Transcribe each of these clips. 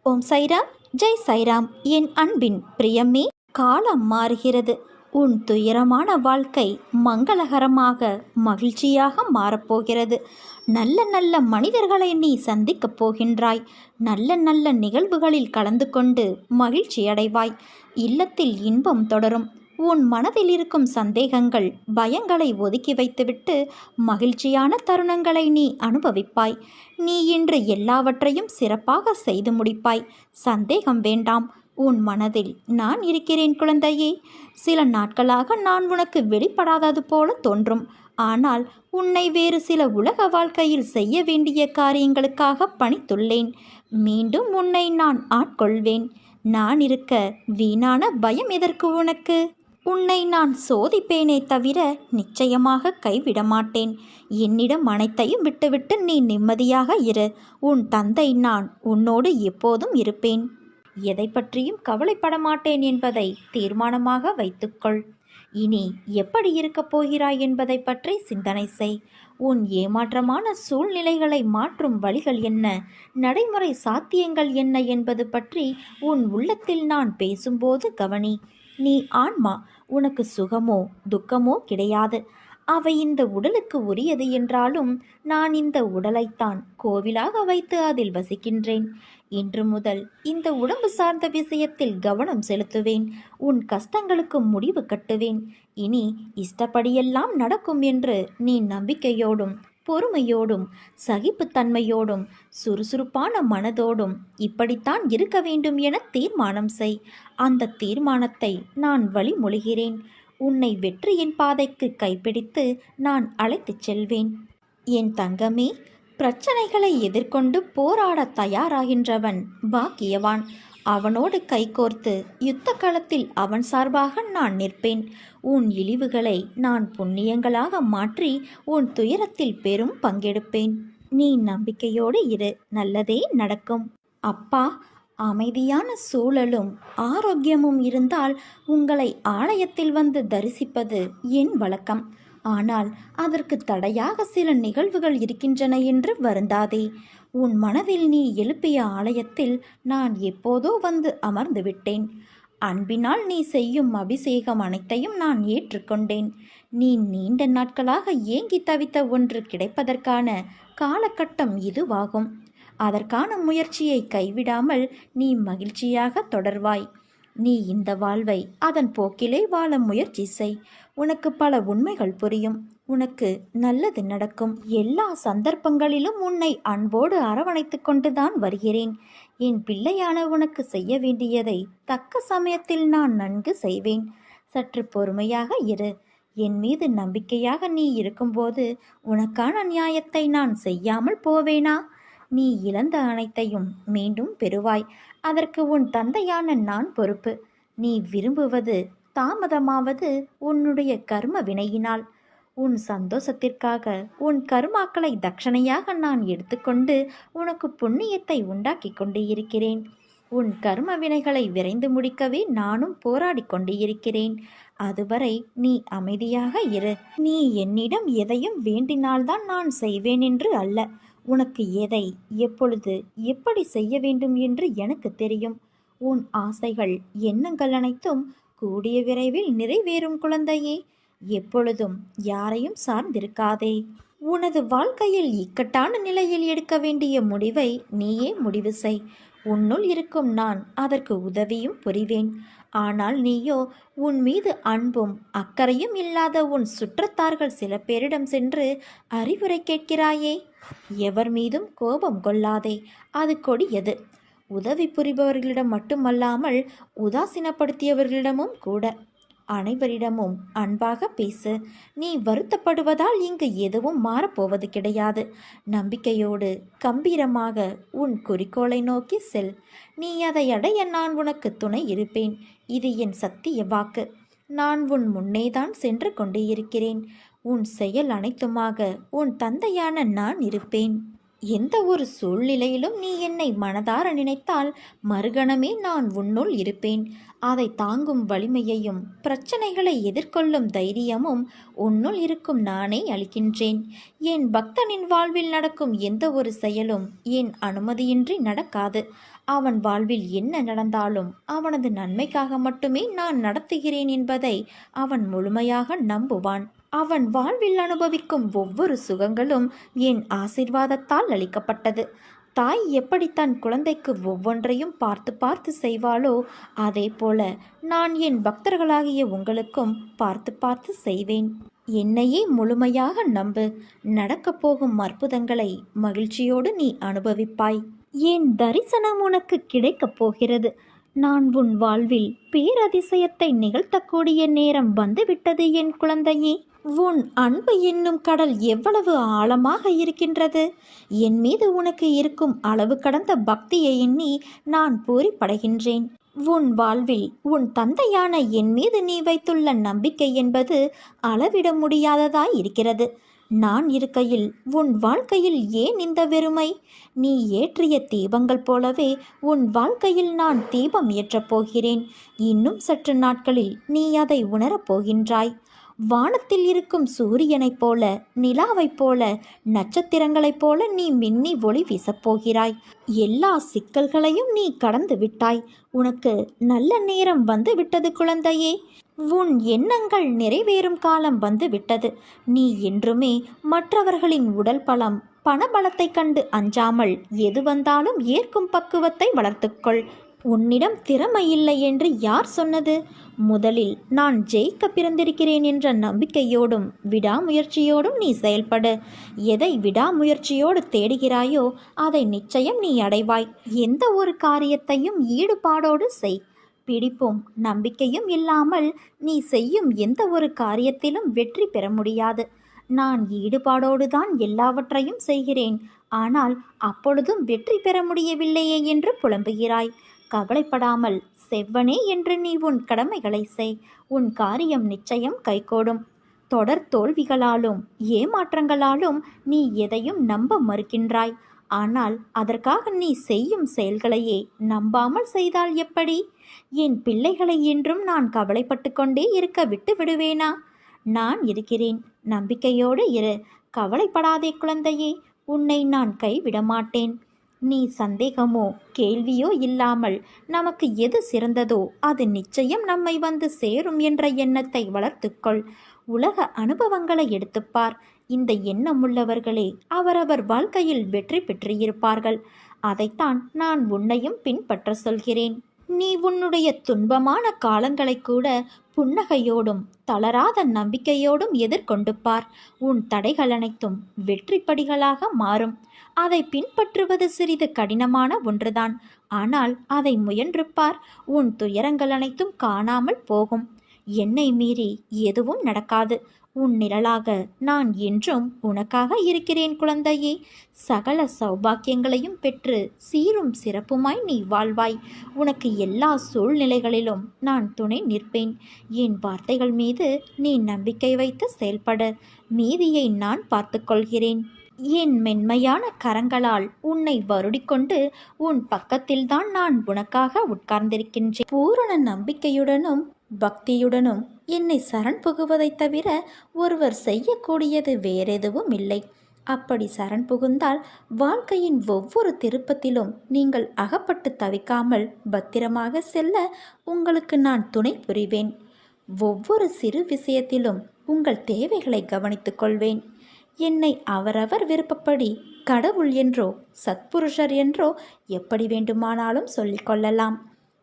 ஓம் சைராம், ஜெய் சைராம். என் அன்பின் பிரியமே, காலம் மாறுகிறது. உன் துயரமான வாழ்க்கை மங்களகரமாக மகிழ்ச்சியாக மாறப்போகிறது. நல்ல நல்ல மனிதர்களை நீ சந்திக்கப் போகின்றாய். நல்ல நல்ல நிகழ்வுகளில் கலந்து கொண்டு மகிழ்ச்சி அடைவாய். இல்லத்தில் இன்பம் தொடரும். உன் மனதில் இருக்கும் சந்தேகங்கள், பயங்களை ஒதுக்கி வைத்துவிட்டு மகிழ்ச்சியான தருணங்களை நீ அனுபவிப்பாய். நீ இன்று எல்லாவற்றையும் சிறப்பாக செய்து முடிப்பாய். சந்தேகம் வேண்டாம். உன் மனதில் நான் இருக்கிறேன் குழந்தையே. சில நாட்களாக நான் உனக்கு வெளிப்படாதது போல தோன்றும். ஆனால் உன்னை வேறு சில உலக வாழ்க்கையில் செய்ய வேண்டிய காரியங்களுக்காக பணித்துள்ளேன். மீண்டும் உன்னை நான் ஆட்கொள்வேன். நான் இருக்க வீணான பயம் எதற்கு உனக்கு? உன்னை நான் சோதிப்பேனே தவிர நிச்சயமாக கைவிட மாட்டேன். என்னிடம் அனைத்தையும் விட்டுவிட்டு நீ நிம்மதியாக இரு. உன் தந்தை நான் உன்னோடு எப்போதும் இருப்பேன். எதை பற்றியும் கவலைப்பட மாட்டேன் என்பதை தீர்மானமாக வைத்துக்கொள். இனி எப்படி இருக்கப் போகிறாய் என்பதை பற்றி சிந்தனை செய். உன் ஏமாற்றமான சூழ்நிலைகளை மாற்றும் வழிகள் என்ன, நடைமுறை சாத்தியங்கள் என்ன என்பது பற்றி உன் உள்ளத்தில் நான் பேசும்போது கவனி. நீ ஆன்மா. உனக்கு சுகமோ துக்கமோ கிடையாது. அவை இந்த உடலுக்கு உரியது என்றாலும் நான் இந்த உடலைத்தான் கோவிலாக வைத்து அதில் வசிக்கின்றேன். இன்று முதல் இந்த உடம்பு சார்ந்த விஷயத்தில் கவனம் செலுத்துவேன். உன் கஷ்டங்களுக்கு முடிவு கட்டுவேன். இனி இஷ்டப்படியெல்லாம் நடக்கும் என்று நீ நம்பிக்கையோடும் பொறுமையோடும் சகிப்புத்தன்மையோடும் சுறுசுறுப்பான மனதோடும் இப்படித்தான் இருக்க வேண்டும் என தீர்மானம் செய். அந்த தீர்மானத்தை நான் வழிமொழிகிறேன். உன்னை வெற்றியின் பாதைக்கு கைப்பிடித்து நான் அழைத்துச் செல்வேன். என் தங்கமே, பிரச்சனைகளை எதிர்கொண்டு போராட தயாராகின்றவன் பாக்கியவான். அவனோடு கைகோர்த்து யுத்த களத்தில் அவன் சார்பாக நான் நிற்பேன். உன் இழிவுகளை நான் புண்ணியங்களாக மாற்றி உன் துயரத்தில் பெரும் பங்கெடுப்பேன். நீ நம்பிக்கையோடு இரு. நல்லதே நடக்கும். அப்பா, அமைதியான சூழலும் ஆரோக்கியமும் இருந்தால் உங்களை ஆலயத்தில் வந்து தரிசிப்பது என் வழக்கம். ஆனால் அதற்கு தடையாக சில நிகழ்வுகள் இருக்கின்றன என்று வருந்தாதே. உன் மனதில் நீ எழுப்பிய ஆலயத்தில் நான் எப்போதோ வந்து அமர்ந்து விட்டேன். அன்பினால் நீ செய்யும் அபிஷேகம் அனைத்தையும் நான் ஏற்றுக்கொண்டேன். நீ நீண்ட நாட்களாக ஏங்கி தவித்த ஒன்று கிடைப்பதற்கான காலகட்டம் இதுவாகும். அதற்கான முயற்சியை கைவிடாமல் நீ மகிழ்ச்சியாக தொடர்வாய். நீ இந்த வாழ்வை அதன் போக்கிலே வாழ முயற்சி செய். உனக்கு பல உண்மைகள் புரியும். உனக்கு நல்லது நடக்கும். எல்லா சந்தர்ப்பங்களிலும் உன்னை அன்போடு அரவணைத்து கொண்டுதான் வருகிறேன். என் பிள்ளையான உனக்கு செய்ய வேண்டியதை தக்க சமயத்தில் நான் நன்கு செய்வேன். சற்று பொறுமையாக இரு. என் மீது நம்பிக்கையாக நீ இருக்கும்போது உனக்கான நியாயத்தை நான் செய்யாமல் போவேனா? நீ இழந்த அனைத்தையும் மீண்டும் பெறுவாய். அதற்கு உன் தந்தையான நான் பொறுப்பு. நீ விரும்புவது தாமதமாவது உன்னுடைய கர்ம வினையினால். உன் சந்தோஷத்திற்காக உன் கர்மாக்களை தட்சணையாக நான் எடுத்துக்கொண்டு உனக்கு புண்ணியத்தை உண்டாக்கி கொண்டு இருக்கிறேன். உன் கர்ம வினைகளை விரைந்து முடிக்கவே நானும் போராடி கொண்டு இருக்கிறேன். அதுவரை நீ அமைதியாக இரு. நீ என்னிடம் எதையும் வேண்டினால்தான் நான் செய்வேன் என்று அல்ல. உனக்கு எதை எப்பொழுது எப்படி செய்ய வேண்டும் என்று எனக்கு தெரியும். உன் ஆசைகள் எண்ணங்கள் அனைத்தும் கூடிய விரைவில் நிறைவேறும் குழந்தையே. எப்பொழுதும் யாரையும் சார்ந்திருக்காதே. உனது வாழ்க்கையில் இக்கட்டான நிலையில் எடுக்க வேண்டிய முடிவை நீயே முடிவு செய். உன்னுள் இருக்கும் நான் அதற்கு உதவியும் புரிவேன். ஆனால் நீயோ உன் மீது அன்பும் அக்கறையும் இல்லாத உன் சுற்றத்தார்கள் சில பேரிடம் சென்று அறிவுரை கேட்கிறாயே. எவர் மீதும் கோபம் கொள்ளாதே. அது கொடியது. உதவி புரிபவர்களிடம் மட்டுமல்லாமல் உதாசீனப்படுத்தியவர்களிடமும் கூட. அனைவரிடமும் அன்பாக பேசு. நீ வருத்தப்படுவதால் இங்கு எதுவும் மாறப்போவது கிடையாது. நம்பிக்கையோடு கம்பீரமாக உன் குறிக்கோளை நோக்கி செல். நீ அதை அடைய நான் உனக்கு துணை இருப்பேன். இது என் சத்திய வாக்கு. நான் உன் முன்னேதான் சென்று கொண்டே இருக்கிறேன். உன் செயல் அனைத்துமாக உன் தந்தையான நான் இருப்பேன். எந்த ஒரு சூழ்நிலையிலும் நீ என்னை மனதார நினைத்தால் மறுகணமே நான் உன்னுள் இருப்பேன். அதை தாங்கும் வலிமையையும் பிரச்சனைகளை எதிர்கொள்ளும் தைரியமும் உன்னுள் இருக்கும் நானே அளிக்கின்றேன். என் பக்தனின் வாழ்வில் நடக்கும் எந்த ஒரு செயலும் என் அனுமதியின்றி நடக்காது. அவன் வாழ்வில் என்ன நடந்தாலும் அவனது நன்மைக்காக மட்டுமே நான் நடத்துகிறேன் என்பதை அவன் முழுமையாக நம்புவான். அவன் வாழ்வில் அனுபவிக்கும் ஒவ்வொரு சுகங்களும் என் ஆசீர்வாதத்தால் அளிக்கப்பட்டது. தாய் எப்படி தன் குழந்தைக்கு ஒவ்வொன்றையும் பார்த்து பார்த்து செய்வாளோ அதே போல நான் என் பக்தர்களாகிய உங்களுக்கும் பார்த்து பார்த்து செய்வேன். என்னையே முழுமையாக நம்பு. நடக்கப் போகும் அற்புதங்களை மகிழ்ச்சியோடு நீ அனுபவிப்பாய். என் தரிசனம் உனக்கு கிடைக்கப் போகிறது. நான் உன் வாழ்வில் பேரதிசயத்தை நிகழ்த்தக்கூடிய நேரம் வந்துவிட்டது என் குழந்தையே. உன் அன்பு என்னும் கடல் எவ்வளவு ஆழமாக இருக்கின்றது. என் மீது உனக்கு இருக்கும் அளவு கடந்த பக்தியை எண்ணி நான் பூரிப்படைகின்றேன். உன் வாழ்வில் உன் தந்தையான என் மீது நீ வைத்துள்ள நம்பிக்கை என்பது அளவிட முடியாததாய் இருக்கிறது. நான் இருக்கையில் உன் வாழ்க்கையில் ஏன் இந்த வெறுமை? நீ ஏற்றிய தீபங்கள் போலவே உன் வாழ்க்கையில் நான் தீபம் ஏற்றப் போகிறேன். இன்னும் சற்று நாட்களில் நீ அதை உணரப் போகின்றாய். வானத்தில் இருக்கும் சூரியனைப் போல, நிலாவைப் போல, நட்சத்திரங்களைப் போல நீ மின்னி ஒளி வீசப்போகிறாய். எல்லா சிக்கல்களையும் நீ கடந்து விட்டாய். உனக்கு நல்ல நேரம் வந்து விட்டது குழந்தையே. உன் எண்ணங்கள் நிறைவேறும் காலம் வந்து விட்டது. நீ என்றுமே மற்றவர்களின் உடல் பலம், பணபலத்தை கண்டு அஞ்சாமல் எது வந்தாலும் ஏற்கும் பக்குவத்தை வளர்த்துக்கொள். உன்னிடம் திறமை இல்லை என்று யார் சொன்னது? முதலில் நான் ஜெயிக்க பிறந்திருக்கிறேன் என்ற நம்பிக்கையோடும் விடாமுயற்சியோடும் நீ செயல்படு. எதை விடாமுயற்சியோடு தேடுகிறாயோ அதை நிச்சயம் நீ அடைவாய். எந்த ஒரு காரியத்தையும் ஈடுபாடோடு செய். பிடிப்பும் நம்பிக்கையும் இல்லாமல் நீ செய்யும் எந்த ஒரு காரியத்திலும் வெற்றி பெற முடியாது. நான் ஈடுபாடோடு தான் எல்லாவற்றையும் செய்கிறேன், ஆனால் அப்பொழுதும் வெற்றி பெற முடியவில்லையே என்று புலம்புகிறாய். கவலைப்படாமல் செவ்வனே என்று நீ உன் கடமைகளை செய். உன் காரியம் நிச்சயம் கைகூடும். தொடர் தோல்விகளாலும் ஏமாற்றங்களாலும் நீ எதையும் நம்ப மறுக்கின்றாய். ஆனால் அதற்காக நீ செய்யும் செயல்களையே நம்பாமல் செய்தால் எப்படி? என் பிள்ளைகளை என்றும் நான் கவலைப்பட்டு கொண்டே இருக்க விட்டு விடுவேனா? நான் இருக்கிறேன். நம்பிக்கையோடு இரு. கவலைப்படாதே குழந்தையே. உன்னை நான் கைவிட மாட்டேன். நீ சந்தேகமோ கேள்வியோ இல்லாமல் நமக்கு எது சிறந்ததோ அது நிச்சயம் நம்மை வந்து சேரும் என்ற எண்ணத்தை வளர்த்துக்கொள். உலக அனுபவங்களை எடுத்துப்பார். இந்த எண்ணமுள்ளவர்களே அவரவர் வாழ்க்கையில் வெற்றி பெற்றிருப்பார்கள். அதைத்தான் நான் உன்னையும் பின்பற்ற சொல்கிறேன். நீ உன்னுடைய துன்பமான காலங்களை கூட புன்னகையோடும் தளராத நம்பிக்கையோடும் எதிர்கொண்டு பார். உன் தடைகள் அனைத்தும் வெற்றிப்படிகளாக மாறும். அதை பின்பற்றுவது சிறிது கடினமான ஒன்றுதான். ஆனால் அதை முயன்று பார். உன் துயரங்கள் அனைத்தும் காணாமல் போகும். என்னை மீறி எதுவும் நடக்காது. உன் நிழலாக நான் என்றும் உனக்காக இருக்கிறேன் குழந்தையே. சகல சௌபாக்கியங்களையும் பெற்று சீரும் சிறப்புமாய் நீ வாழ்வாய். உனக்கு எல்லா சூழ்நிலைகளிலும் நான் துணை நிற்பேன். என் வார்த்தைகள் மீது நீ நம்பிக்கை வைத்து செயல்பட. மீதியை நான் பார்த்துக்கொள்கிறேன். என் மென்மையான கரங்களால் உன்னை வருடிக்கொண்டு உன் பக்கத்தில்தான் நான் உனக்காக உட்கார்ந்திருக்கின்றேன். பூரண நம்பிக்கையுடனும் பக்தியுடனும் என்னை சரண் புகுவதைத் தவிர ஒருவர் செய்யக்கூடியது வேறெதுவும் இல்லை. அப்படி சரண் புகுந்தால் வாழ்க்கையின் ஒவ்வொரு திருப்பத்திலும் நீங்கள் அகப்பட்டு தவிக்காமல் பத்திரமாக செல்ல உங்களுக்கு நான் துணை புரிவேன். ஒவ்வொரு சிறு விஷயத்திலும் உங்கள் தேவைகளை கவனித்துக் கொள்வேன். என்னை அவரவர் விருப்பப்படி கடவுள் என்றோ சத்புருஷர் என்றோ எப்படி வேண்டுமானாலும் சொல்லிக்கொள்ளலாம்.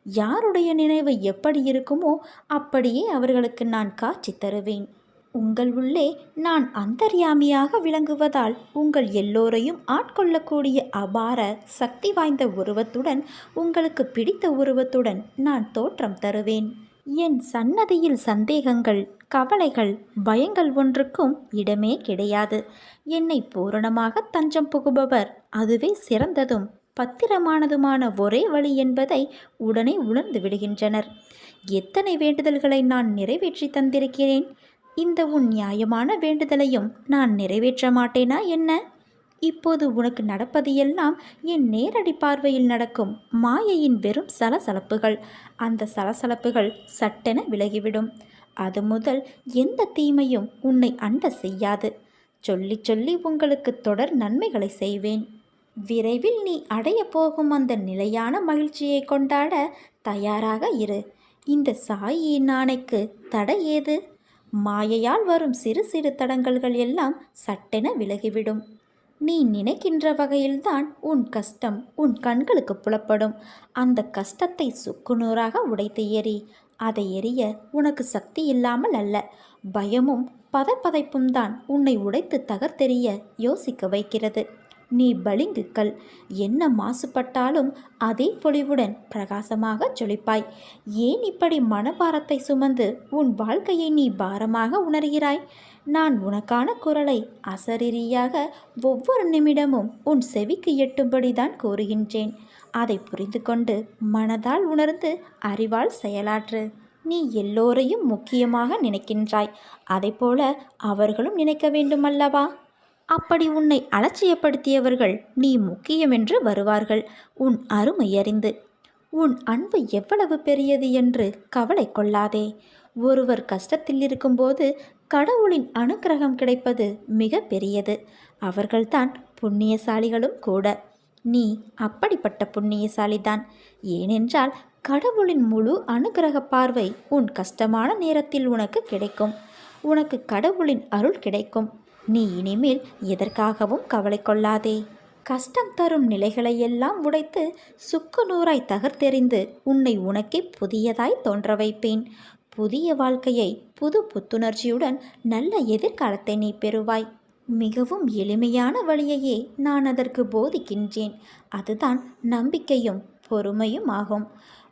யாருடைய நினைவு எப்படி இருக்குமோ அப்படியே அவர்களுக்கு நான் காட்சி தருவேன். உங்கள் உள்ளே நான் அந்தர்யாமியாக விளங்குவதால் உங்கள் எல்லோரையும் ஆட்கொள்ளக்கூடிய அபார சக்தி வாய்ந்த உருவத்துடன், உங்களுக்கு பிடித்த உருவத்துடன் நான் தோற்றம் தருவேன். என் சன்னதியில் சந்தேகங்கள், கவலைகள், பயங்கள் ஒன்றுக்கும் இடமே கிடையாது. என்னை பூரணமாக தஞ்சம் புகுபவர் அதுவே சிறந்ததும் பத்திரமானதுமான ஒரே வழி என்பதை உடனே உணர்ந்து விடுகின்றனர். எத்தனை வேண்டுதல்களை நான் நிறைவேற்றி தந்திருக்கிறேன். இந்த உன் நியாயமான வேண்டுதலையும் நான் நிறைவேற்ற மாட்டேனா என்ன? இப்போது உனக்கு நடப்பது எல்லாம் என் நேரடி பார்வையில் நடக்கும் மாயையின் வெறும் சலசலப்புகள். அந்த சலசலப்புகள் சட்டென விலகிவிடும். அது முதல் எந்த தீமையும் உன்னை அண்ட செய்யாது. சொல்லி சொல்லி உங்களுக்கு தொடர் நன்மைகளை செய்வேன். விரைவில் நீ அடைய போகும் அந்த நிலையான மகிழ்ச்சியை கொண்டாட தயாராக இரு. இந்த சாயியின் ஆணைக்கு தடை ஏது? மாயையால் வரும் சிறு சிறு தடங்கல்கள் எல்லாம் சட்டென விலகிவிடும். நீ நினைக்கின்ற வகையில்தான் உன் கஷ்டம் உன் கண்களுக்கு புலப்படும். அந்த கஷ்டத்தை சுக்குநூறாக உடைத்து எறி. அதை எரிய உனக்கு சக்தி இல்லாமல் அல்ல, பயமும் பதைப்பும் தான் உன்னை உடைத்து தகர்த்தெறிய யோசிக்க வைக்கிறது. நீ பளிங்குக்கல், என்ன மாசுபட்டாலும் அதே பொலிவுடன் பிரகாசமாக ஜொலிப்பாய். ஏன் இப்படி மனபாரத்தை சுமந்து உன் வாழ்க்கையை நீ பாரமாக உணர்கிறாய்? நான் உனக்கான குரலை அசரீரியாக ஒவ்வொரு நிமிடமும் உன் செவிக்கு எட்டும்படிதான் கூறுகின்றேன். அதை புரிந்து கொண்டு மனதால் உணர்ந்து அறிவால் செயலாற்று. நீ எல்லோரையும் முக்கியமாக நினைக்கின்றாய், அதைப்போல அவர்களும் நினைக்க வேண்டுமல்லவா? அப்படி உன்னை அலட்சியப்படுத்தியவர்கள் நீ முக்கியமென்று வருவார்கள் உன் அருமை அறிந்து. உன் அன்பு எவ்வளவு பெரியது என்று கவலை கொள்ளாதே. ஒருவர் கஷ்டத்தில் இருக்கும்போது கடவுளின் அனுக்கிரகம் கிடைப்பது மிக பெரியது. அவர்கள்தான் புண்ணியசாலிகளும் கூட. நீ அப்படிப்பட்ட புண்ணியசாலிதான். ஏனென்றால் கடவுளின் முழு அனுக்கிரக பார்வை உன் கஷ்டமான நேரத்தில் உனக்கு கிடைக்கும். உனக்கு கடவுளின் அருள் கிடைக்கும். நீ இனிமேல் எதற்காகவும் கவலை கொள்ளாதே. கஷ்டம் தரும் நிலைகளையெல்லாம் உடைத்து சுக்கு நூறாய் தகர்த்தெறிந்து உன்னை உனக்கே புதியதாய் தோன்ற வைப்பேன். புதிய வாழ்க்கையை புது புத்துணர்ச்சியுடன் நல்ல எதிர்காலத்தை நீ பெறுவாய். மிகவும் எளிமையான வழியையே நான் அதற்கு போதிக்கின்றேன். அதுதான் நம்பிக்கையும் பொறுமையும் ஆகும்.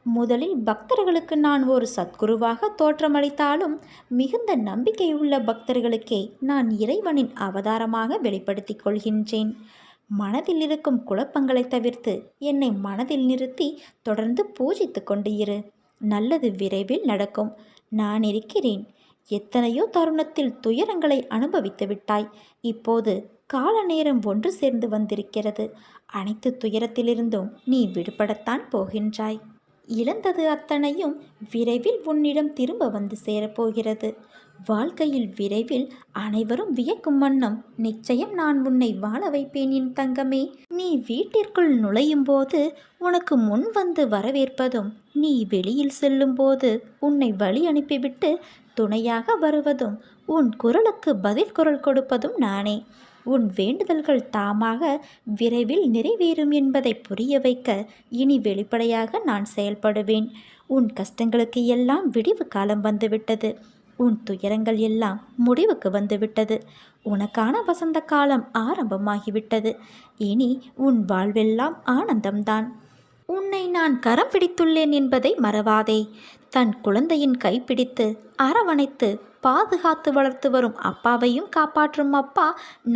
முதலில் பக்தர்களுக்கு நான் ஒரு சத்குருவாக தோற்றமளித்தாலும் மிகுந்த நம்பிக்கையுள்ள பக்தர்களுக்கே நான் இறைவனின் அவதாரமாக வெளிப்படுத்திக் கொள்கின்றேன். மனதில் இருக்கும் குழப்பங்களை தவிர்த்து என்னை மனதில் நிறுத்தி தொடர்ந்து பூஜித்து கொண்டு இரு. நல்லது விரைவில் நடக்கும். நான் இருக்கிறேன். எத்தனையோ தருணத்தில் துயரங்களை அனுபவித்து விட்டாய். இப்போது கால நேரம் ஒன்று சேர்ந்து வந்திருக்கிறது. அனைத்து துயரத்திலிருந்தும் நீ விடுபடத்தான் போகின்றாய். இழந்தது அத்தனையும் விரைவில் உன்னிடம் திரும்ப வந்து சேரப்போகிறது. வாழ்க்கையில் விரைவில் அனைவரும் வியக்கும் வண்ணம் நிச்சயம் நான் உன்னை வாழ வைப்பேன் என் தங்கமே. நீ வீட்டிற்குள் நுழையும் போது உனக்கு முன் வந்து வரவேற்பதும், நீ வெளியில் செல்லும்போது உன்னை வழி அனுப்பிவிட்டு துணையாக வருவதும், உன் குரலுக்கு பதில் குரல் கொடுப்பதும் நானே. உன் வேண்டுதல்கள் தாமாக விரைவில் நிறைவேறும் என்பதை புரிய வைக்க இனி வெளிப்படையாக நான் செயல்படுவேன். உன் கஷ்டங்களுக்கு எல்லாம் விடிவு காலம் வந்துவிட்டது. உன் துயரங்கள் எல்லாம் முடிவுக்கு வந்துவிட்டது. உனக்கான வசந்த காலம் ஆரம்பமாகிவிட்டது. இனி உன் வாழ்வெல்லாம் ஆனந்தம்தான். உன்னை நான் கரம் பிடித்துள்ளேன் என்பதை மறவாதே. தன் குழந்தையின் கைப்பிடித்து அரவணைத்து பாதுகாத்து வளர்த்து வரும் அப்பாவையும் காப்பாற்றும் அப்பா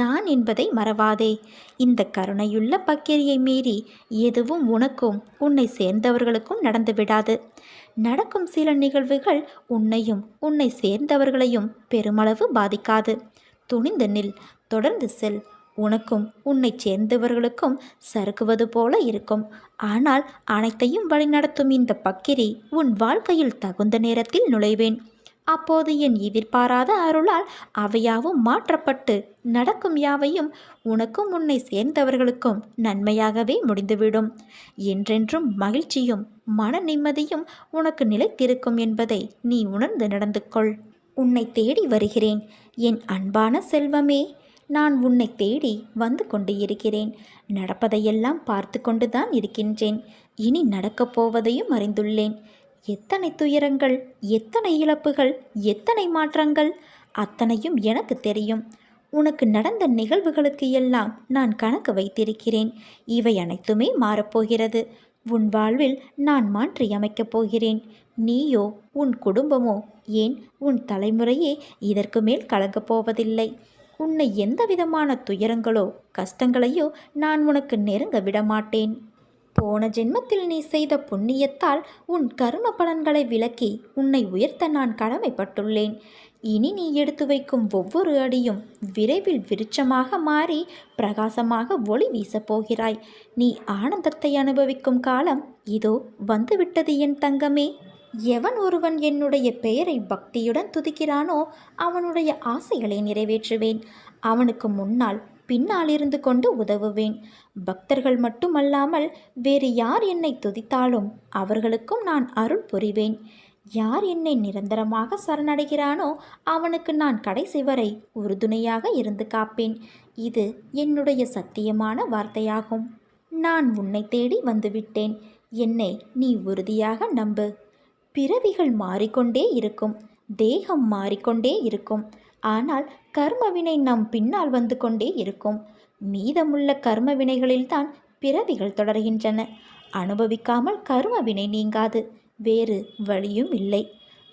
நான் என்பதை மறவாதே. இந்த கருணையுள்ள பக்கிரியை மீறி எதுவும் உனக்கும் உன்னை சேர்ந்தவர்களுக்கும் நடந்துவிடாது. நடக்கும் சில நிகழ்வுகள் உன்னையும் உன்னை சேர்ந்தவர்களையும் பெருமளவு பாதிக்காது. துணிந்து நில், தொடர்ந்து செல். உனக்கும் உன்னை சேர்ந்தவர்களுக்கும் சறுக்குவது போல இருக்கும். ஆனால் அனைத்தையும் வழிநடத்தும் இந்த பக்கிரி உன் வாழ்க்கையில் தகுந்த நேரத்தில் நுழைவேன். அப்போது என் எதிர்பாராத அருளால் அவையாவும் மாற்றப்பட்டு நடக்கும் யாவையும் உனக்கும் உன்னை சேர்ந்தவர்களுக்கும் நன்மையாகவே முடிந்துவிடும். என்றென்றும் மகிழ்ச்சியும் மன நிம்மதியும் உனக்கு நிலைத்திருக்கும் என்பதை நீ உணர்ந்து நடந்து கொள். உன்னை தேடி வருகிறேன் என் அன்பான செல்வமே. நான் உன்னை தேடி வந்து கொண்டு இருக்கிறேன். நடப்பதையெல்லாம் பார்த்து கொண்டுதான் இருக்கின்றேன். இனி நடக்கப் போவதையும் அறிந்துள்ளேன். எத்தனை துயரங்கள், எத்தனை இழப்புகள், எத்தனை மாற்றங்கள், அத்தனையும் எனக்கு தெரியும். உனக்கு நடந்த நிகழ்வுகளுக்கு எல்லாம் நான் கணக்கு வைத்திருக்கிறேன். இவை அனைத்துமே மாறப்போகிறது. உன் வாழ்வில் நான் மாற்றி அமைக்கப் போகிறேன். நீயோ உன் குடும்பமோ ஏன் உன் தலைமுறையே இதற்கு மேல் கலங்கப் போவதில்லை. உன்னை எந்த விதமான துயரங்களோ கஷ்டங்களையோ நான் உனக்கு நெருங்க விடமாட்டேன். போன ஜென்மத்தில் நீ செய்த புண்ணியத்தால் உன் கர்ம பலன்களை விலக்கி உன்னை உயர்த்த நான் கடமைப்பட்டுள்ளேன். இனி நீ எடுத்து வைக்கும் ஒவ்வொரு அடியும் விரைவில் விருட்சமாக மாறி பிரகாசமாக ஒளி வீசப் போகிறாய். நீ ஆனந்தத்தை அனுபவிக்கும் காலம் இதோ வந்துவிட்டது என் தங்கமே. எவன் ஒருவன் என்னுடைய பெயரை பக்தியுடன் துதிக்கிறானோ அவனுடைய ஆசைகளை நிறைவேற்றுவேன். அவனுக்கு முன்னால் பின்னால் இருந்து கொண்டு உதவுவேன். பக்தர்கள் மட்டுமல்லாமல் வேறு யார் என்னை துதித்தாலும் அவர்களுக்கும் நான் அருள் புரிவேன். யார் என்னை நிரந்தரமாக சரணடைகிறானோ அவனுக்கு நான் கடைசி வரை உறுதுணையாக இருந்து காப்பேன். இது என்னுடைய சத்தியமான வார்த்தையாகும். நான் உன்னை தேடி வந்துவிட்டேன். என்னை நீ உறுதியாக நம்பு. பிறவிகள் மாறிக்கொண்டே இருக்கும், தேகம் மாறிக்கொண்டே இருக்கும். ஆனால் கர்மவினை நம் பின்னால் வந்து கொண்டே இருக்கும். மீதமுள்ள கர்ம வினைகளில்தான் பிறவிகள் தொடர்கின்றன. அனுபவிக்காமல் கர்மவினை நீங்காது. வேறு வழியும் இல்லை.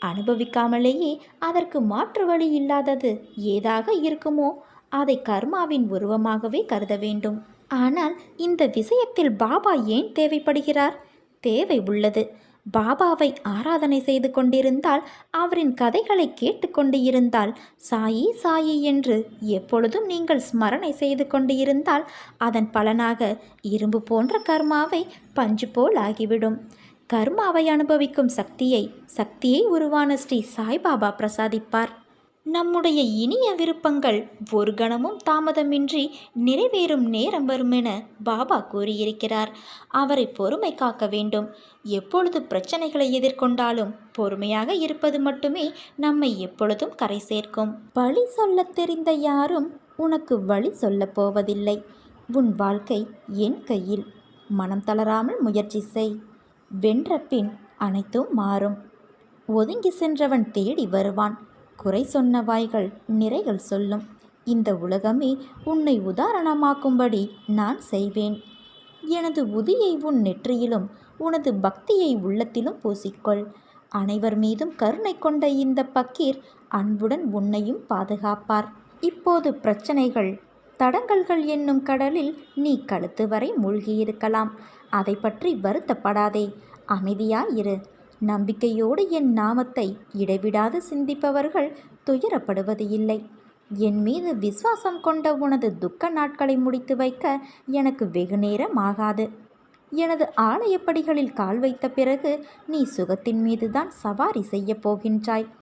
அனுபவிக்காமலேயே அதற்கு மாற்று வழி இல்லாதது ஏதாக இருக்குமோ அதை கர்மாவின் உருவமாகவே கருத வேண்டும். ஆனால் இந்த விஷயத்தில் பாபா ஏன் தேவைப்படுகிறார்? தேவை உள்ளது. பாபாவை ஆராதனை செய்து கொண்டிருந்தால், அவரின் கதைகளை கேட்டுக்கொண்டு இருந்தால், சாயி சாயி என்று எப்பொழுதும் நீங்கள் ஸ்மரணை செய்து கொண்டு இருந்தால், அதன் பலனாக இரும்பு போன்ற கர்மாவை பஞ்சு போல் ஆகிவிடும். கர்மாவை அனுபவிக்கும் சக்தியை உருவான ஸ்ரீ சாய்பாபா பிரசாதிப்பார். நம்முடைய இனிய விருப்பங்கள் ஒரு கணமும் தாமதமின்றி நிறைவேறும் நேரம் வரும் என பாபா கூறியிருக்கிறார். அவரை பொறுமை காக்க வேண்டும். எப்பொழுது பிரச்சனைகளை எதிர்கொண்டாலும் பொறுமையாக இருப்பது மட்டுமே நம்மை எப்பொழுதும் கரை சேர்க்கும். வழி சொல்ல தெரிந்த யாரும் உனக்கு வழி சொல்லப் போவதில்லை. உன் வாழ்க்கை என் கையில். மனம் தளராமல் முயற்சி செய். வென்ற பின் அனைத்தும் மாறும். ஒதுங்கி சென்றவன் தேடி வருவான். குறை சொன்ன வாய்கள் நிறைகள் சொல்லும். இந்த உலகமே உன்னை உதாரணமாக்கும்படி நான் செய்வேன். எனது உதியை உன் நெற்றியிலும் உனது பக்தியை உள்ளத்திலும் பூசிக்கொள். அனைவர் மீதும் கருணை கொண்ட இந்த பக்கீர் அன்புடன் உன்னையும் பாதுகாப்பார். இப்போது பிரச்சனைகள், தடங்கல்கள் என்னும் கடலில் நீ கழுத்து வரை மூழ்கியிருக்கலாம். அதை பற்றி வருத்தப்படாதே. அமைதியாயிரு. நம்பிக்கையோடு என் நாமத்தை இடைவிடாது சிந்திப்பவர்கள் துயரப்படுவது இல்லை. என் மீது விசுவாசம் கொண்ட உனது துக்க நாட்களை முடித்து வைக்க எனக்கு வெகு நேரம் ஆகாது. எனது ஆலயப்படிகளில் கால் வைத்த பிறகு நீ சுகத்தின் மீதுதான் சவாரி செய்யப் போகின்றாய்.